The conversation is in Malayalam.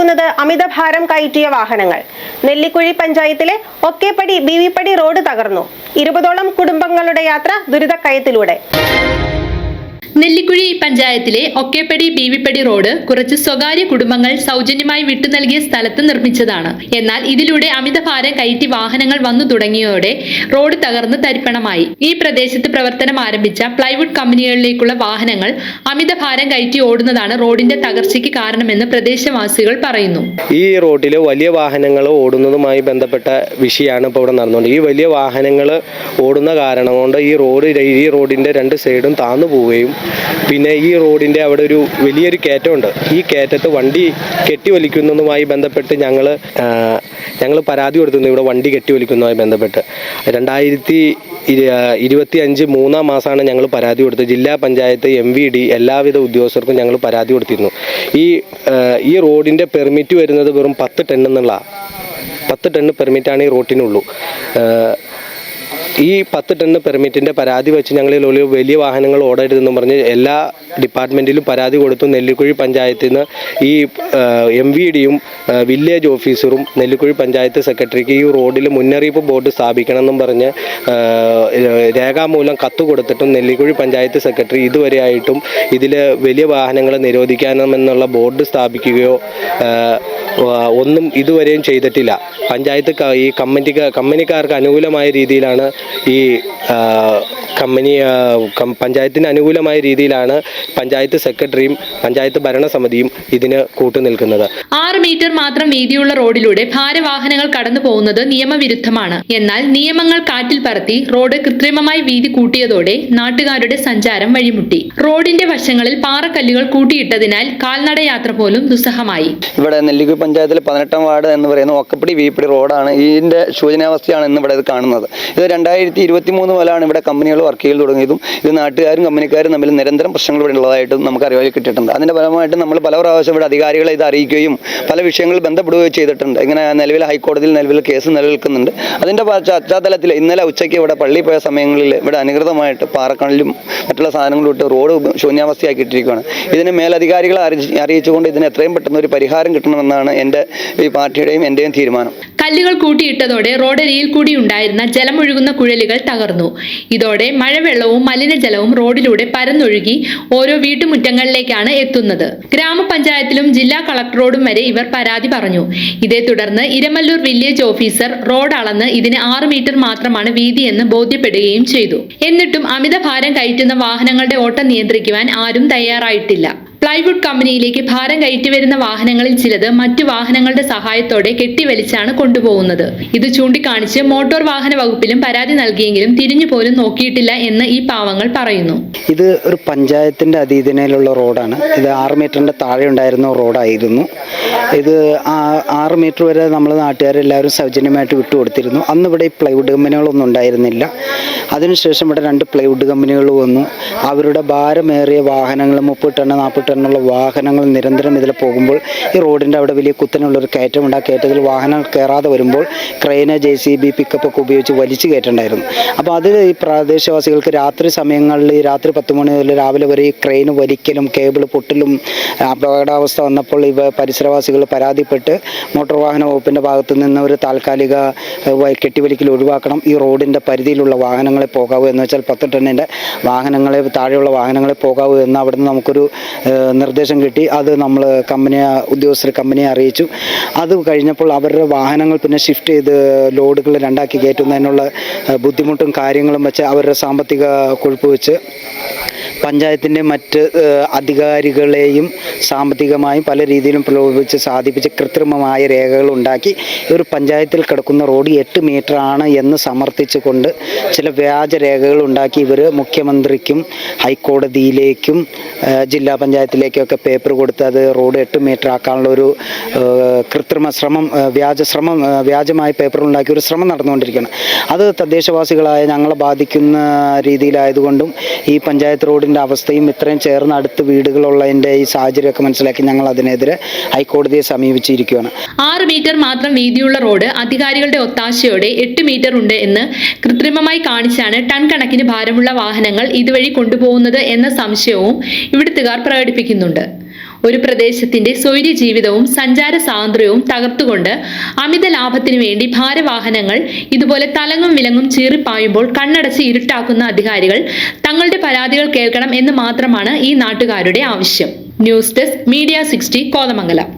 ഓടുന്നത് അമിതഭാരം കയറ്റിയ വാഹനങ്ങൾ. നെല്ലിക്കുഴി പഞ്ചായത്തിലെ ഒക്കേപ്പടി ബീവിപ്പടി റോഡ് തകർന്നു. 20ഓളം കുടുംബങ്ങളുടെ യാത്ര ദുരിതക്കയത്തിലൂടെ. നെല്ലിക്കുഴി പഞ്ചായത്തിലെ ഒക്കേപ്പടി ബീവിപ്പടി റോഡ് കുറച്ച് സ്വകാര്യ കുടുംബങ്ങൾ സൗജന്യമായി വിട്ടു നൽകിയ സ്ഥലത്ത് നിർമ്മിച്ചതാണ്. എന്നാൽ ഇതിലൂടെ അമിതഭാരം കയറ്റി വാഹനങ്ങൾ വന്നു തുടങ്ങിയതോടെ റോഡ് തകർന്ന് തരിപ്പണമായി. ഈ പ്രദേശത്ത് പ്രവർത്തനം ആരംഭിച്ച പ്ലൈവുഡ് കമ്പനികളിലേക്കുള്ള വാഹനങ്ങൾ അമിതഭാരം കയറ്റി ഓടുന്നതാണ് റോഡിന്റെ തകർച്ചയ്ക്ക് കാരണമെന്ന് പ്രദേശവാസികൾ പറയുന്നു. ഈ റോഡിൽ വലിയ വാഹനങ്ങൾ ഓടുന്നതുമായി ബന്ധപ്പെട്ട വിഷയമാണ് ഇപ്പോൾ ഇവിടെ നടന്നുകൊണ്ട്. ഈ വലിയ വാഹനങ്ങൾ ഓടുന്ന കാരണം കൊണ്ട് ഈ റോഡിന്റെ രണ്ട് സൈഡും താന്നു പോവുകയും പിന്നെ ഈ റോഡിൻ്റെ അവിടെ ഒരു വലിയൊരു കയറ്റമുണ്ട്. ഈ കയറ്റത്ത് വണ്ടി കെട്ടിവലിക്കുന്നതുമായി ബന്ധപ്പെട്ട് ഞങ്ങൾ പരാതി കൊടുത്തിരുന്നു. ഇവിടെ വണ്ടി കെട്ടിവലിക്കുന്നതുമായി ബന്ധപ്പെട്ട് 2025 3-ാം മാസമാണ് ഞങ്ങൾ പരാതി കൊടുത്തത്. ജില്ലാ പഞ്ചായത്ത്, MVD എല്ലാവിധ ഉദ്യോഗസ്ഥർക്കും ഞങ്ങൾ പരാതി കൊടുത്തിരുന്നു. ഈ റോഡിൻ്റെ പെർമിറ്റ് വരുന്നത് വെറും 10 ടൺ എന്നുള്ള 10 ടൺ പെർമിറ്റാണ് ഈ റോട്ടിനുള്ളൂ. ഈ 10 ടൺ പെർമിറ്റിൻ്റെ പരാതി വെച്ച് ഞങ്ങൾ വലിയ വാഹനങ്ങൾ ഓടരുതെന്ന് പറഞ്ഞ് എല്ലാ ഡിപ്പാർട്ട്മെൻറ്റിലും പരാതി കൊടുത്തു. നെല്ലിക്കുഴി പഞ്ചായത്തിൽ നിന്ന് ഈ MVDയും വില്ലേജ് ഓഫീസറും നെല്ലിക്കുഴി പഞ്ചായത്ത് സെക്രട്ടറിക്ക് ഈ റോഡിൽ മുന്നറിയിപ്പ് ബോർഡ് സ്ഥാപിക്കണമെന്നും പറഞ്ഞ് രേഖാമൂലം കത്ത് കൊടുത്തിട്ടും നെല്ലിക്കുഴി പഞ്ചായത്ത് സെക്രട്ടറി ഇതുവരെയായിട്ടും ഇതിൽ വലിയ വാഹനങ്ങൾ നിരോധിക്കാമെന്നുള്ള ബോർഡ് സ്ഥാപിക്കുകയോ ഒന്നും ഇതുവരെയും ചെയ്തിട്ടില്ല. പഞ്ചായത്ത് ഈ കമ്പനിക്കാർക്ക് അനുകൂലമായ രീതിയിലാണ് ഈ പഞ്ചായത്തിന് അനുകൂലമായ രീതിയിലാണ് പഞ്ചായത്ത് സെക്രട്ടറിയും പഞ്ചായത്ത് ഭരണസമിതിയും ഇതിന് കൂട്ടുനിൽക്കുന്നത്. 6 മീറ്റർ മാത്രം വീതിയുള്ള റോഡിലൂടെ ഭാരവാഹനങ്ങൾ കടന്നു പോകുന്നത് നിയമവിരുദ്ധമാണ്. എന്നാൽ നിയമങ്ങൾ കാറ്റിൽ പറത്തി റോഡ് കൃത്രിമമായി വീതി കൂട്ടിയതോടെ നാട്ടുകാരുടെ സഞ്ചാരം വഴിമുട്ടി. റോഡിന്റെ വശങ്ങളിൽ പാറക്കല്ലുകൾ കൂട്ടിയിട്ടതിനാൽ കാൽനടയാത്ര പോലും ദുസ്സഹമായി. ഇവിടെ നെല്ലിക്കുഴി പഞ്ചായത്തിലെ 18-ാം വാർഡ് എന്ന് പറയുന്ന ഒക്കപ്പടി ബീവിപ്പടി റോഡാണ്. ഇതിന്റെ ശൂന്യാവസ്ഥയാണ് ഇന്ന് ഇവിടെ കാണുന്നത്. ഇത് 2023 മുതലാണ് ഇവിടെ കമ്പനികൾ വർക്ക് ചെയ്ത് തുടങ്ങിയതും ഇത് നാട്ടുകാരും കമ്പനിക്കാരും തമ്മിൽ നിരന്തരം പ്രശ്നങ്ങൾ ഇവിടെ ഉള്ളതായിട്ടും നമുക്ക് അറിവായി കിട്ടിയിട്ടുണ്ട്. അതിന്റെ ഫലമായിട്ട് നമ്മൾ പല പ്രാവശ്യം ഇവിടെ അധികാരികളെ ഇത് അറിയിക്കുകയും പല വിഷയങ്ങളിൽ ബന്ധപ്പെടുകയും ചെയ്തിട്ടുണ്ട്. ഇങ്ങനെ നിലവിൽ ഹൈക്കോടതിയിൽ കേസ് നിലനിൽക്കുന്നുണ്ട്. അതിന്റെ പശ്ചാത്തലത്തിൽ ഇന്നലെ ഉച്ചയ്ക്ക് ഇവിടെ പള്ളി പോയ സമയങ്ങളിൽ ഇവിടെ അനധികൃതമായിട്ട് പാറക്കല്ലും മറ്റുള്ള സാധനങ്ങളും ഇട്ട് റോഡ് ശൂന്യാവസ്ഥയാക്കിയിട്ടിരിക്കുകയാണ്. ഇതിന് മേലധികാരികളെ അറിയിച്ചുകൊണ്ട് ഇതിന് എത്രയും പെട്ടെന്ന് ഒരു പരിഹാരം കിട്ടണമെന്നാണ് എൻ്റെ ഈ പാർട്ടിയുടെയും എൻ്റെയും തീരുമാനം. കല്ലുകൾ കൂട്ടിയിട്ടതോടെ റോഡരിയിൽ കൂടി ഉണ്ടായിരുന്ന ജലമൊഴുകുന്ന കുഴലുകൾ തകർന്നു. ഇതോടെ മഴവെള്ളവും മലിനജലവും റോഡിലൂടെ പരന്നൊഴുകി ഓരോ വീട്ടുമുറ്റങ്ങളിലേക്കാണ് എത്തുന്നത്. ഗ്രാമപഞ്ചായത്തിലും ജില്ലാ കളക്ടറോടും വരെ ഇവർ പരാതി പറഞ്ഞു. ഇതേ തുടർന്ന് ഇരമല്ലൂർ വില്ലേജ് ഓഫീസർ റോഡ് അളന്ന് ഇതിന് 6 മീറ്റർ മാത്രമാണ് വീതിയെന്ന് ബോധ്യപ്പെടുകയും ചെയ്തു. എന്നിട്ടും അമിതഭാരം കയറ്റുന്ന വാഹനങ്ങളുടെ ഓട്ടം നിയന്ത്രിക്കുവാൻ ആരും തയ്യാറായിട്ടില്ല. പ്ലൈവുഡ് കമ്പനിയിലേക്ക് ഭാരം കയറ്റി വരുന്ന വാഹനങ്ങളിൽ ചിലത് മറ്റു വാഹനങ്ങളുടെ സഹായത്തോടെ കെട്ടിവലിച്ചാണ് കൊണ്ടുപോകുന്നത്. ഇത് ചൂണ്ടിക്കാണിച്ച് മോട്ടോർ വാഹന വകുപ്പിലും പരാതി നൽകിയെങ്കിലും തിരിഞ്ഞു പോലും നോക്കിയിട്ടില്ല എന്ന് ഈ പാവങ്ങൾ പറയുന്നു. ഇത് ഒരു പഞ്ചായത്തിന്റെ അധീനതയിലുള്ള റോഡാണ്. ഇത് 6 മീറ്ററിന്റെ താഴെ ഉണ്ടായിരുന്ന റോഡായിരുന്നു. ഇത് 6 മീറ്റർ വരെ നമ്മൾ നാട്ടുകാരെല്ലാവരും സൗജന്യമായിട്ട് വിട്ടുകൊടുത്തിരുന്നു. അന്ന് ഇവിടെ ഈ പ്ലൈവുഡ് കമ്പനികളൊന്നും ഉണ്ടായിരുന്നില്ല. അതിനുശേഷം ഇവിടെ 2 പ്ലൈവുഡ് കമ്പനികൾ വന്നു. അവരുടെ ഭാരമേറിയ വാഹനങ്ങൾ 30 ടൺ 40 ടണ്ണുള്ള വാഹനങ്ങൾ നിരന്തരം ഇതിൽ പോകുമ്പോൾ ഈ റോഡിൻ്റെ അവിടെ വലിയ കുത്തനുള്ളൊരു കയറ്റമുണ്ട്. ആ കയറ്റത്തിൽ വാഹനങ്ങൾ കയറാതെ വരുമ്പോൾ ക്രെയിന്, JCB, പിക്കപ്പൊക്കെ ഉപയോഗിച്ച് വലിച്ചു കയറ്റുണ്ടായിരുന്നു. അപ്പോൾ അത് ഈ പ്രദേശവാസികൾക്ക് രാത്രി സമയങ്ങളിൽ രാത്രി 10 മണി മുതൽ രാവിലെ വരെ ഈ ക്രെയിന് വലിക്കലും കേബിൾ പൊട്ടലും അപകടാവസ്ഥ വന്നപ്പോൾ പരിസരവാസികൾ പരാതിപ്പെട്ട് മോട്ടോർ വാഹന വകുപ്പിൻ്റെ ഭാഗത്തു നിന്ന് ഒരു താൽക്കാലിക കെട്ടിവലിക്കൽ ഒഴിവാക്കണം, ഈ റോഡിൻ്റെ പരിധിയിലുള്ള വാഹനങ്ങളെ പോകാവൂ എന്ന് വെച്ചാൽ 10 ടണ്ണിൻ്റെ വാഹനങ്ങളെ താഴെയുള്ള വാഹനങ്ങളെ പോകാവൂ എന്ന് അവിടുന്ന് നമുക്കൊരു നിർദ്ദേശം കിട്ടി. അത് നമ്മൾ ഉദ്യോഗസ്ഥർ കമ്പനിയെ അറിയിച്ചു. അത് കഴിഞ്ഞപ്പോൾ അവരുടെ വാഹനങ്ങൾ പിന്നെ ഷിഫ്റ്റ് ചെയ്ത് ലോഡുകൾ 2ആക്കി കയറ്റുന്നതിനുള്ള ബുദ്ധിമുട്ടും കാര്യങ്ങളും വെച്ച് അവരുടെ സാമ്പത്തിക കൊഴുപ്പ് വെച്ച് പഞ്ചായത്തിൻ്റെ മറ്റ് അധികാരികളെയും സാമ്പത്തികമായും പല രീതിയിലും പ്രലോഭിപ്പിച്ച് സാധിപ്പിച്ച് കൃത്രിമമായ രേഖകൾ ഉണ്ടാക്കി ഒരു പഞ്ചായത്തിൽ കിടക്കുന്ന റോഡ് 8 മീറ്റർ ആണ് എന്ന് സമർത്ഥിച്ചുകൊണ്ട് ചില വ്യാജ രേഖകൾ ഉണ്ടാക്കി ഇവർ മുഖ്യമന്ത്രിക്കും ഹൈക്കോടതിയിലേക്കും ജില്ലാ പഞ്ചായത്തിലേക്കൊക്കെ പേപ്പർ കൊടുത്ത് അത് റോഡ് 8 മീറ്റർ ആക്കാനുള്ള ഒരു കൃത്രിമ ശ്രമം, വ്യാജമായ പേപ്പർ ഉണ്ടാക്കി ഒരു ശ്രമം നടന്നുകൊണ്ടിരിക്കുകയാണ്. അത് തദ്ദേശവാസികളായ ഞങ്ങളെ ബാധിക്കുന്ന രീതിയിലായതുകൊണ്ടും ഈ പഞ്ചായത്ത് റോഡിൻ്റെ അവസ്ഥയും ഇത്രയും ചേർന്ന് അടുത്ത് വീടുകളുള്ളതിൻ്റെ ഈ സാഹചര്യമൊക്കെ മനസ്സിലാക്കി ഞങ്ങൾ അതിനെതിരെ ഹൈക്കോടതിയെ സമീപിച്ചിരിക്കുകയാണ്. 6 മീറ്റർ മാത്രം വീതിയുള്ള റോഡ് അധികാരികളുടെ ഒത്താശയോടെ 8 മീറ്റർ ഉണ്ട് എന്ന് കൃത്രിമമായി കാണിച്ചാണ് ടൺ കണക്കിന് ഭാരമുള്ള വാഹനങ്ങൾ ഇതുവഴി കൊണ്ടുപോകുന്നത് എന്ന സംശയവും ഇവിടുത്തുകാർ പ്രകടിപ്പിക്കുന്നുണ്ട്. ഒരു പ്രദേശത്തിന്റെ സ്വൈര്യ ജീവിതവും സഞ്ചാര സ്വാതന്ത്ര്യവും തകർത്തുകൊണ്ട് അമിത ലാഭത്തിനു വേണ്ടി ഭാരവാഹനങ്ങൾ ഇതുപോലെ തലങ്ങും വിലങ്ങും ചീറിപ്പായുമ്പോൾ കണ്ണടച്ച് ഇരുട്ടാക്കുന്ന അധികാരികൾ തങ്ങളുടെ പരാതികൾ കേൾക്കണം എന്ന് മാത്രമാണ് ഈ നാട്ടുകാരുടെ ആവശ്യം. News desk media 60 Kothamangalam.